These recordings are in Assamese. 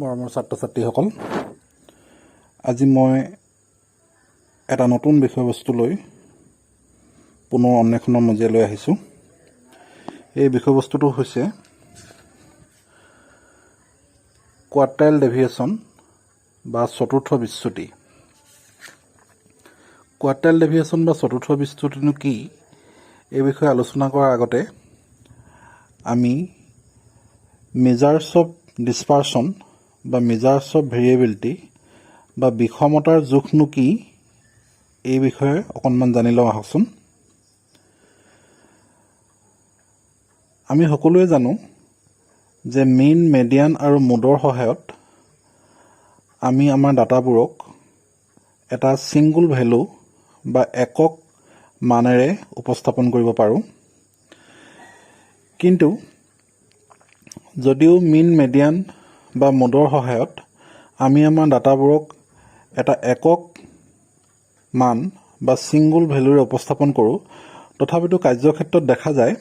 মৰমৰ ছাত্ৰ-ছাত্ৰীসকল, আজি মই এটা নতুন বিষয়বস্তু লৈ পুনৰ অন্বেষণৰ মজিয়ালৈ আহিছোঁ। এই বিষয়বস্তুটো হৈছে কোৱাৰ্টাইল ডেভিয়েশ্যন বা চতুৰ্থ বিচ্যুতি। কোৱাৰ্টাইল ডেভিয়েশ্যন বা চতুৰ্থ বিচ্যুতিনো কি, এই বিষয়ে আলোচনা কৰাৰ আগতে আমি মেজাৰ্ছ অফ ডিছপাৰশ্যন বা মেজাৰ্ছ অফ ভেৰিয়েবিলিটি বা বিষমতাৰ জোখনো কি, এই বিষয়ে অকণমান জানি লওঁ আহকচোন। আমি সকলোৱে জানো যে মেইন, মেডিয়ান আৰু মোডৰ সহায়ত আমি আমাৰ ডাটাবোৰক এটা ছিংগুল ভেলু বা একক মানেৰে উপস্থাপন কৰিব পাৰোঁ। কিন্তু যদিও মেইন, মেডিয়ান বা মোডৰ সহায়ত আমি আমাৰ ডাটাবোৰক এটা একক মান বা ছিংগুল ভেলুৰে উপস্থাপন কৰোঁ, তথাপিতো কাৰ্যক্ষেত্ৰত দেখা যায়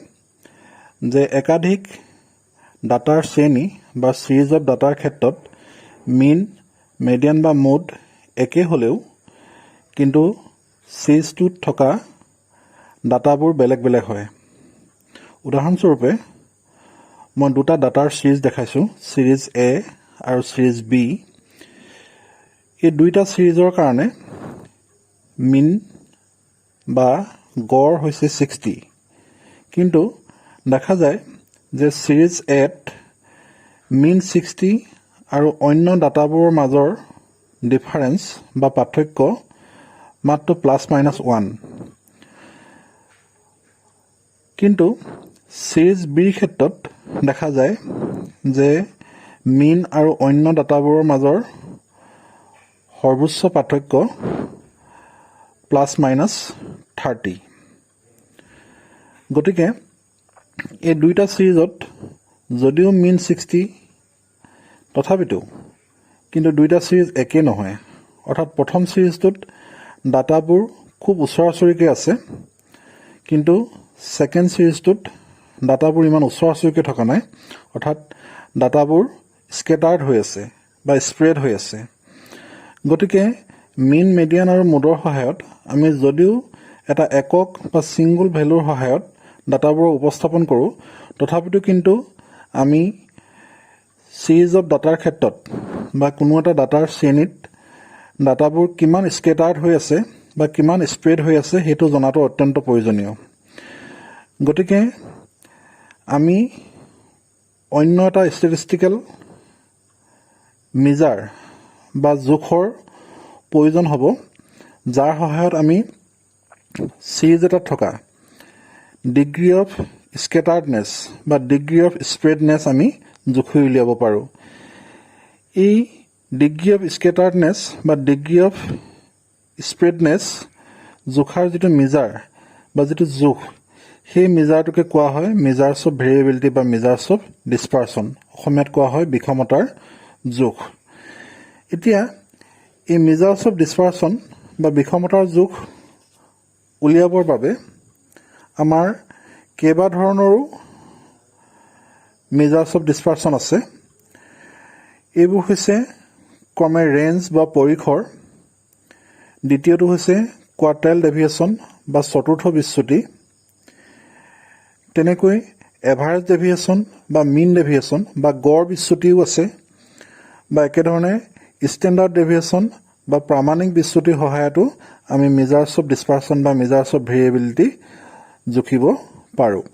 যে একাধিক ডাটাৰ শ্ৰেণী বা ছিৰিজ অফ ডাটাৰ ক্ষেত্ৰত মেইন, মেডিয়ান বা মোড একে হ'লেও কিন্তু ছিৰিজটোত থকা ডাটাবোৰ বেলেগ বেলেগ হয়। উদাহৰণস্বৰূপে মই দুটা ডাটাৰ ছিৰিজ দেখাইছোঁ, ছিৰিজ এ আৰু ছিৰিজ বি। এই দুইটা ছিৰিজৰ কাৰণে মিন বা গড় হৈছে 60, কিন্তু দেখা যায় যে ছিৰিজ এত মিন 60 আৰু অন্য ডাটাবোৰৰ মাজৰ ডিফাৰেঞ্চ বা পাৰ্থক্য মাত্ৰ +-1। কিন্তু ছিৰিজ বিৰ ক্ষেত্ৰত দেখা যায় যে মিন আৰু অন্য ডাটাবোৰৰ মাজৰ সৰ্বোচ্চ পাৰ্থক্য +-30। গতিকে এই দুইটা ছিৰিজত যদিও মিন 60, তথাপিতো কিন্তু দুইটা ছিৰিজ একে নহয়। অৰ্থাৎ প্ৰথম ছিৰিজটোত ডাটাবোৰ খুব ওচৰা-ওচৰিকৈ আছে, কিন্তু ছেকেণ্ড ছিৰিজটোত ডাটাবোৰ ইমান ওচৰা-ওচৰিকৈ থকা নাই। অৰ্থাৎ ডাটাবোৰ স্কেটাৰ্ড হৈ আছে বা স্প্ৰেড হৈ আছে। গতিকে মিন, মেডিয়ান আৰু মোডৰ সহায়ত আমি যদিও এটা একক বা ছিংগুল ভেলুৰ সহায়ত ডাটাবোৰক উপস্থাপন কৰোঁ, তথাপিতো কিন্তু আমি ছিৰিজ অফ ডাটাৰ ক্ষেত্ৰত বা কোনো এটা ডাটাৰ শ্ৰেণীত ডাটাবোৰ কিমান স্কেটাৰ্ড হৈ আছে বা কিমান স্প্ৰেড হৈ আছে সেইটো জনাটো অত্যন্ত প্ৰয়োজনীয়। গতিকে আমি অন্য এটা ষ্টেটিষ্টিকেল মেজাৰ বা জোখৰ প্ৰয়োজন হ'ব, যাৰ সহায়ত আমি ছিৰিজ এটাত থকা ডিগ্ৰী অফ স্কেটাৰ্ডনেছ বা ডিগ্ৰী অফ স্প্ৰেডনেছ আমি জুখি উলিয়াব পাৰোঁ। এই ডিগ্ৰী অফ স্কেটাৰ্ডনেছ বা ডিগ্ৰী অফ স্প্ৰেডনেছ জোখাৰ যিটো মেজাৰ বা যিটো জোখ, সেই মেজাৰটোকে কোৱা হয় মেজাৰ্ছ অফ ভেৰিয়েবিলিটি বা মেজাৰ্ছ অফ ডিছপাৰশ্যন। অসমীয়াত কোৱা হয় বিষমতাৰ জোখ। এতিয়া এই মেজাৰ্ছ অফ ডিছপাৰশ্যন বা বিষমতাৰ জোখ উলিয়াবৰ বাবে আমাৰ কেইবা ধৰণৰো মেজাৰ্ছ অফ ডিছপাৰশ্যন আছে। এইবোৰ হৈছে ক্ৰমে ৰেঞ্জ বা পৰিসৰ, দ্বিতীয়টো হৈছে কোৱাৰ্টাইল ডেভিয়েশ্যন বা চতুৰ্থ বিচ্যুতি, তেনেকৈ এভাৰেজ ডেভিয়েশ্যন বা মিন ডেভিয়েশ্যন বা গড় বিচ্যুতিও আছে, বা একেধৰণে ষ্টেণ্ডাৰ্ড ডেভিয়েশ্যন বা প্ৰামাণিক বিচ্যুতিৰ সহায়তো আমি মেজাৰ্ছ অফ ডিছপাৰশ্যন বা মেজাৰ্ছ অফ ভেৰিয়েবিলিটি জুখিব পাৰোঁ।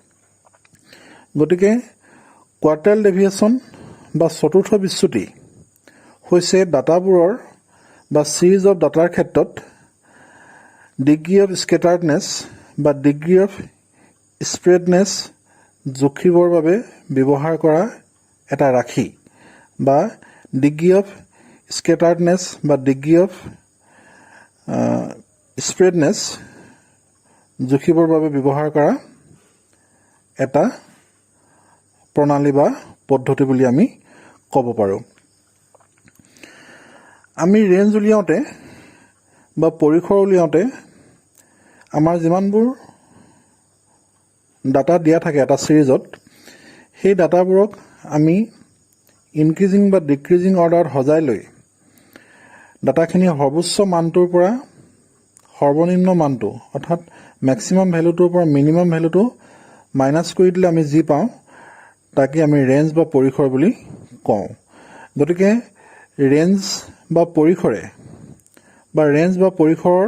গতিকে কোৱাৰ্টাইল ডেভিয়েশ্যন বা চতুৰ্থ বিচ্যুতি হৈছে ডাটাবোৰৰ বা ছিৰিজ অফ ডাটাৰ ক্ষেত্ৰত ডিগ্ৰী অফ স্কেটাৰ্ডনেছ বা ডিগ্ৰী অফ স্প্ৰেডনেছ জুখিবৰ বাবে ব্যৱহাৰ কৰা এটা ৰাশি, বা ডিগ্ৰী অফ স্কেটাৰ্ডনেছ বা ডিগ্ৰী অফ স্প্ৰেডনেছ জুখিবৰ বাবে ব্যৱহাৰ কৰা এটা প্ৰণালী বা পদ্ধতি বুলি আমি ক'ব পাৰোঁ। আমি ৰেঞ্জ উলিয়াওঁতে বা পৰিসৰ উলিয়াওঁতে আমাৰ যিমানবোৰ ডাটা দিয়া থাকে এটা ছিৰিজত, সেই ডাটাবোৰক আমি ইনক্ৰিজিং বা ডিক্ৰিজিং অৰ্ডাৰত সজাই লৈ ডাটাখিনি সৰ্বোচ্চ মানটোৰ পৰা সৰ্বনিম্ন মানটো অৰ্থাৎ মেক্সিমাম ভেলুটোৰ পৰা মিনিমাম ভেলুটো মাইনাছ কৰি দিলে আমি যি পাওঁ তাকে আমি ৰেঞ্জ বা পৰিসৰ বুলি কওঁ। গতিকে ৰেঞ্জ বা পৰিসৰৰ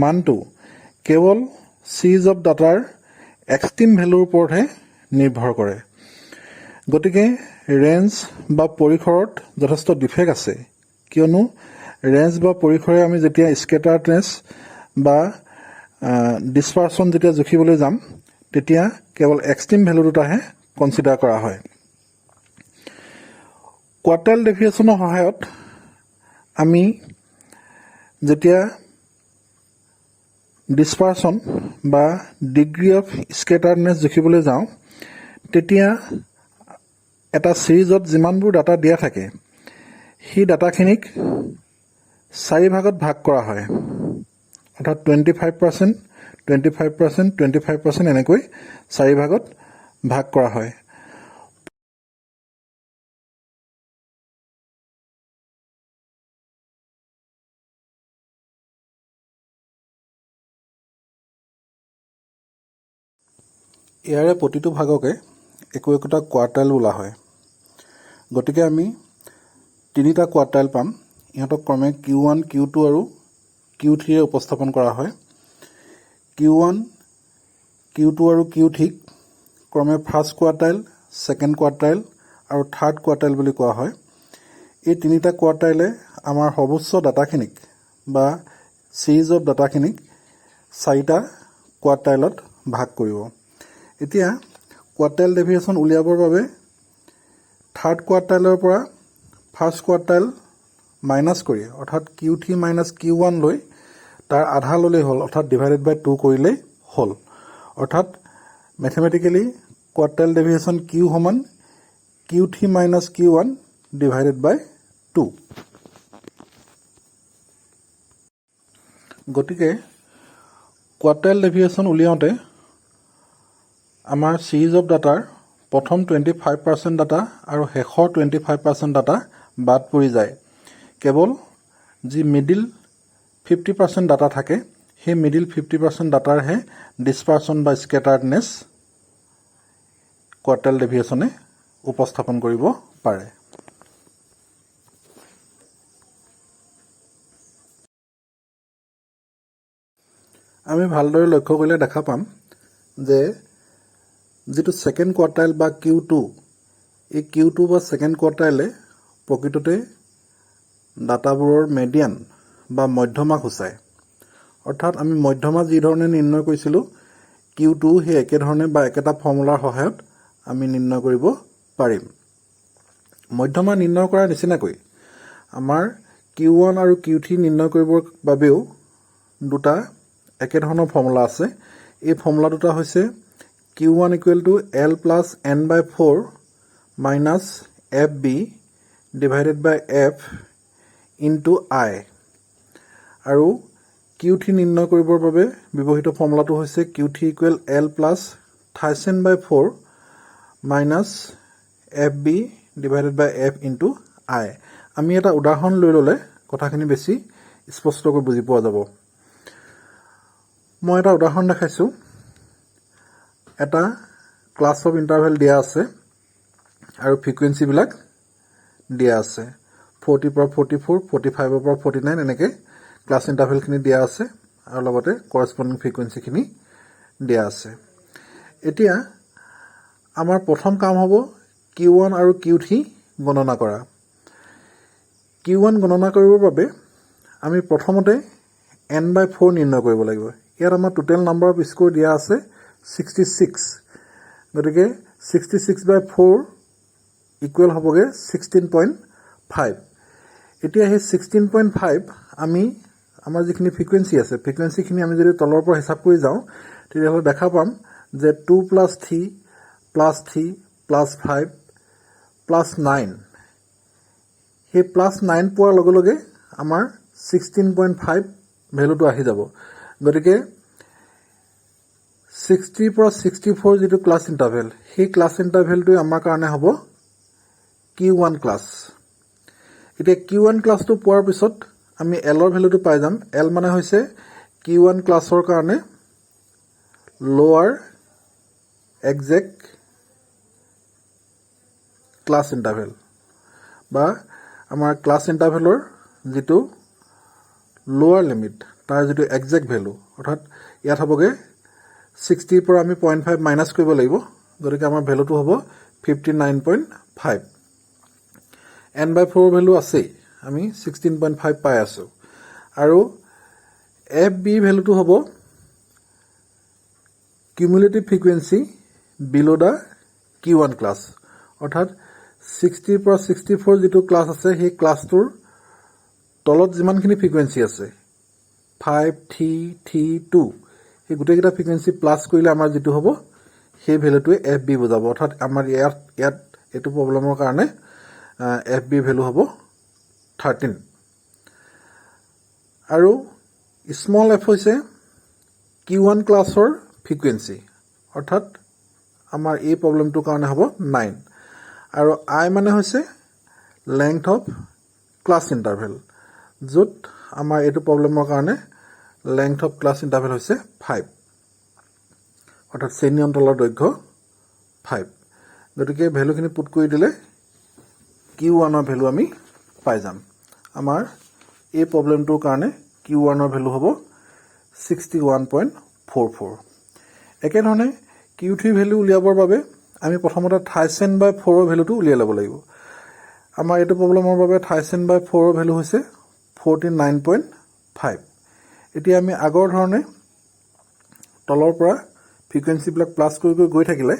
মানটো কেৱল চিৰিজ অফ ডাটাৰ এক্সট্ৰিম ভেলুৰ ওপৰতহে নিৰ্ভৰ কৰে। গতিকে ৰেঞ্জ বা পৰিসৰত যথেষ্ট ডিফেক্ট আছে, কিয়নো ৰেঞ্জ বা পৰিসৰে আমি যেতিয়া স্কেটাৰনেছ বা ডিছপাৰচন যেতিয়া জুখিবলৈ যাম তেতিয়া কেৱল এক্সট্ৰিম ভেলু দুটাহে কনচিডাৰ কৰা হয়। কোৱাৰ্টাইল ডেফিনেশ্যনৰ সহায়ত আমি যেতিয়া ডিছপাৰচন বা ডিগ্ৰী অফ স্কেটাৰনেছ জুখিবলৈ যাওঁ তেতিয়া এটা চিৰিজত যিমানবোৰ ডাটা দিয়া থাকে সেই ডাটাখিনিক 4 ভাগত ভাগ কৰা হয়, অৰ্থাৎ 25%, 25%, 25% এনেকৈ 4 ভাগত ভাগ কৰা হয়। ইয়াৰে প্ৰতিটো ভাগকে একোটা কোৱাৰ্টাইল বোলা হয়। গতিকে আমি 3টা কোৱাৰ্টাইল পাম। ইহঁতক ক্ৰমে Q1, Q2 আৰু Q3 উপস্থাপন কৰা হয়। Q1, Q2 আৰু Q3 ক্ৰমে ফাৰ্ষ্ট কোৱাৰ্টাইল, ছেকেণ্ড কোৱাৰ্টাইল আৰু থাৰ্ড কোৱাৰ্টাইল বুলি কোৱা হয়। এই 3টা কোৱাৰ্টাইলে আমাৰ সৰ্বোচ্চ ডাটাখিনিক বা চিৰিজ অফ ডাটাখিনিক 4টা কোৱাৰ্টাইলত ভাগ কৰিব। এতিয়া কোৱাৰ্টাইল ডেফিনেশ্যন উলিয়াবৰ বাবে থাৰ্ড কোৱাৰ্টাইলৰ পৰা ফাৰ্ষ্ট কোৱাৰ্টাইল মাইনাছ কৰি অৰ্থাৎ Q3 মাইনাছ Q1 লৈ তাৰ আধা ল'লেই হ'ল, অৰ্থাৎ ডিভাইডেড বাই 2 কৰিলেই হ'ল। অৰ্থাৎ মেথমেটিকেলি কোৱাৰ্টাইল ডেফিনেশ্যন Q সমান Q3 মাইনাছ Q1 ডিভাইডেড বাই 2। গতিকে কোৱাৰ্টাইল ডেফিনেশ্যন উলিয়াওঁতে আমাৰ চিৰিজ অফ ডাটাৰ প্ৰথম 25% ডাটা আৰু শেষৰ 25% ডাটা বাদ পৰি যায়। কেৱল যি মিডিল 50% ডাটা থাকে সেই মিডিল 50% ডাটাৰহে ডিছপাৰচন বা স্কেটাৰ্ডনেছ কোৱাৰ্টাইল ডেফিনেশ্যনে উপস্থাপন কৰিব পাৰে। আমি ভালদৰে লক্ষ্য কৰিলে দেখা পাম যে যিটো ছেকেণ্ড কোৱাৰ্টাইল বা Q2, এই Q2 বা ছেকেণ্ড কোৱাৰ্টাইলে প্ৰকৃততে ডাটাবোৰৰ মেডিয়ান বা মধ্যমা সূচায়। অৰ্থাৎ আমি মধ্যমা যি ধৰণে নিৰ্ণয় কৰিছিলোঁ Q2 সেই একেধৰণে বা একেটা ফৰ্মুলাৰ সহায়ত আমি নিৰ্ণয় কৰিব পাৰিম। মধ্যমা নিৰ্ণয় কৰাৰ নিচিনাকৈ আমাৰ Q1 আৰু Q3 নিৰ্ণয় কৰিবৰ বাবেও দুটা একেধৰণৰ ফৰ্মুলা আছে। এই ফৰ্মুলা দুটা হৈছে Q1 = L + n/4 minus FB divided by F into I আৰু Q3 নিৰ্ণয় কৰিবৰ বাবে ব্যৱহৃত ফৰ্মুলাটো হৈছে Q3 = L + 13/4 minus FB divided by F into I। আমি এটা উদাহৰণ লৈ ল'লে কথাখিনি বেছি স্পষ্টকৈ বুজি পোৱা যাব। মই এটা উদাহৰণ দেখাইছোঁ। এটা ক্লাছ অফ ইণ্টাৰভেল দিয়া আছে আৰু ফ্ৰিকুৱেঞ্চিবিলাক দিয়া আছে 40 পৰা 44, 45 পৰা 49 এনেকৈ ক্লাছ ইণ্টাৰভেলখিনি দিয়া আছে আৰু লগতে কৰস্পণ্ডিং ফ্ৰিকুৱেঞ্চিখিনি দিয়া আছে। এতিয়া আমাৰ প্ৰথম কাম হ'ব Q1 আৰু Q3 গণনা কৰা। Q1 গণনা কৰিবৰ বাবে আমি প্ৰথমতে n/4 নিৰ্ণয় কৰিব লাগিব। ইয়াত আমাৰ টোটেল নাম্বাৰ অফ স্ক'ৰ দিয়া আছে 66। গতিকে 66/4 ইকুৱেল হ'বগৈ 16.5। এতিয়া সেই 16.5 আমি আমাৰ যিখিনি ফ্ৰিকুৱেঞ্চি আছে ফ্ৰিকুৱেঞ্চিখিনি আমি যদি তলৰ পৰা হিচাপ কৰি যাওঁ তেতিয়াহ'লে দেখা পাম যে 2 + 3 + 3 + 5 + 9, সেই +9 পোৱাৰ লগে লগে আমাৰ 16.5 ভেলুটো আহি যাব। গতিকে 60 পৰা 64 যিটো ক্লাছ ইণ্টাৰভেল সেই ক্লাছ ইণ্টাৰভেলটোৱে আমাৰ কাৰণে হ'ব Q1 ক্লাছ এতিয়া Q1 ক্লাছটো পোৱাৰ পিছত আমি L ৰ ভ্যালুটো পাই যাম L মানে হৈছে Q1 ক্লাছৰ কাৰণে লোৱাৰ এক্সাক্ট ক্লাছ ইন্টাৰভেল বা আমাৰ ক্লাছ ইন্টাৰভেলৰ যেটো লোৱাৰ লিমিট তাৰ যেটো এক্সাক্ট ভ্যালু অৰ্থাৎ ইয়াত হবগে 60 পৰা আমি 0.5 মাইনাস কৰিব লাগিব গতিকে আমাৰ ভ্যালুটো হ'ব 59.5 n/4 ভ্যালু আছে আমি 16.5 পাই আছো আৰু fb ভ্যালুটো হ'ব cumulative frequency below the Q1 class অৰ্থাৎ 60 পৰা 64 যেটো ক্লাছ আছে সেই ক্লাছটোৰ তলত যিমানখিনি ফ্ৰিকোয়েন্সি আছে 5 3 3 2 এই গোটেইটা ফ্ৰিকোয়েন্সি প্লাস কৰিলে আমাৰ যেটো হ'ব সেই ভ্যালুটোৱে fb বুজাব অৰ্থাৎ আমাৰ ইয়াত এটো প্ৰবলেমৰ কাৰণে fb ভ্যালু হ'ব 13 আৰু স্মল f হৈছে Q1 ক্লাছৰ ফ্ৰিকোয়েন্সি অৰ্থাৎ আমাৰ এই প্ৰবলেমটোৰ কাৰণে হ'ব 9 আৰু I মানে হৈছে length of class interval যত আমাৰ এটো প্ৰবলেমৰ কাৰণে length of class interval হৈছে 5 অৰ্থাৎ শ্ৰেণী অন্তলৰ দৈৰ্ঘ্য 5 গতিকে ভ্যালুখিনি পুট কৰি দিলে Q1 ৰ ভ্যালু আমি পাই যাম আমাৰ এই প্ৰবলেমটোৰ কাৰণে Q1 ৰ ভ্যালু হ'ব 61.44 একে ধৰণে Q3 ভ্যালু উলিয়াবৰ বাবে আমি প্ৰথমতে 13/4 ৰ ভ্যালুটো উলিয়াই ল'ব লাগিব আমাৰ এটো প্ৰবলেমৰ বাবে 13/4 ৰ ভ্যালু হৈছে 49.5 এতিয়া আমি আগৰ ধৰণে তলৰ পৰা ফ্ৰিকোয়েন্সি বিলাক প্লাস কৰি গৈ থাকিলে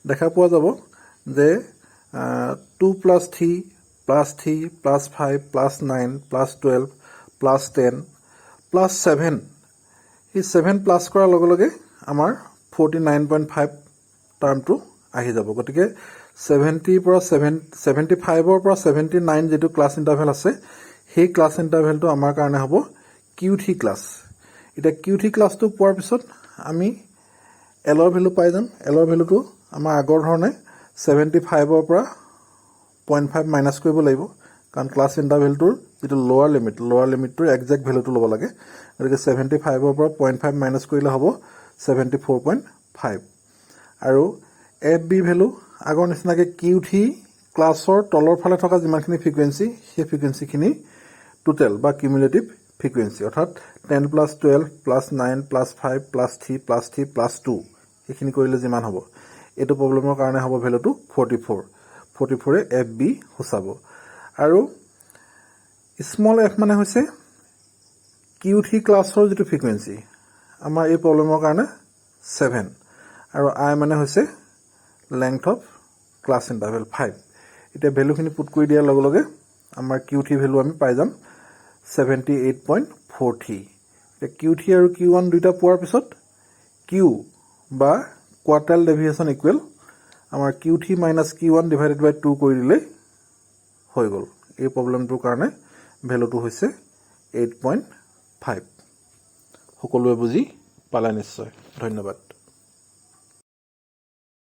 দেখা পোৱা যাব যে 2 + 3 + 3 + 5 + 9 + 12 + 10 + 7 এই 7 প্লাস কৰাৰ লগে লগে আমাৰ 49.5 টাৰ্মটো আহি যাব গতিকে 70 পৰা 75 ৰ পৰা 79 যেটো ক্লাছ ইন্টাৰভেল আছে সেই ক্লাছ ইন্টাৰভেলটো আমাৰ কাৰণে হ'ব Q3 ক্লাছ এটা Q3 ক্লাছটো পোৱাৰ পিছত আমি L ৰ ভ্যালু পাই যাম L ৰ ভ্যালুটো আমাৰ আগৰ ধৰণে 75 ৰ পৰা 0.5 মাইনাস কৰিব লাগিব কাৰণ ক্লাছ ইন্টাৰভেলটোৰ যেটো লোৱাৰ লিমিটটোৰ এক্সাক্ট ভ্যালুটো ল'ব লাগে গতিকে 75 ৰ পৰা 0.5 মাইনাস কৰিলে হ'ব 74.5 আৰু fb ভ্যালু আগৰ নিচিনাকে Q3 ক্লাছৰ তলৰ ফালে থকা যিমানখিনি ফ্ৰিকোয়েন্সি সেই ফ্ৰিকোয়েন্সিখিনি টোটাল বা কিউমুলেটিভ ফ্ৰিকোয়েন্সি অৰ্থাৎ 10 + 12 + 9 + 5 + 3 + 3 + 2 এইখিনি কৰিলে যিমান হ'ব এটো প্ৰবলেমৰ কাৰণে হ'ব ভ্যালুটো 44 এ fb হোসাব আৰু স্মল f মানে হৈছে Q3 ক্লাছৰ যেটো ফ্ৰিকোয়েন্সি আমাৰ এই প্ৰবলেমৰ কাৰণে 7 আৰু I মানে হৈছে length of class interval 5 এটা ভ্যালুখিনি পুট কৰি দিয়াৰ লগে লগে আমাৰ Q3 ভ্যালু আমি পাই যাম 78.43 এটা Q3 আৰু Q1 দুইটা পোৱাৰ পিছত Q বা কোৱাৰ্টাইল ডেভিয়েশন ইকুৱেল আমাৰ Q3 - Q1 / 2 কৰি দিলে হৈ গল এই প্ৰবলেমটোৰ কাৰণে ভ্যালুটো হৈছে 8.5 সকলোৱে বুজি পালে নিশ্চয় ধন্যবাদ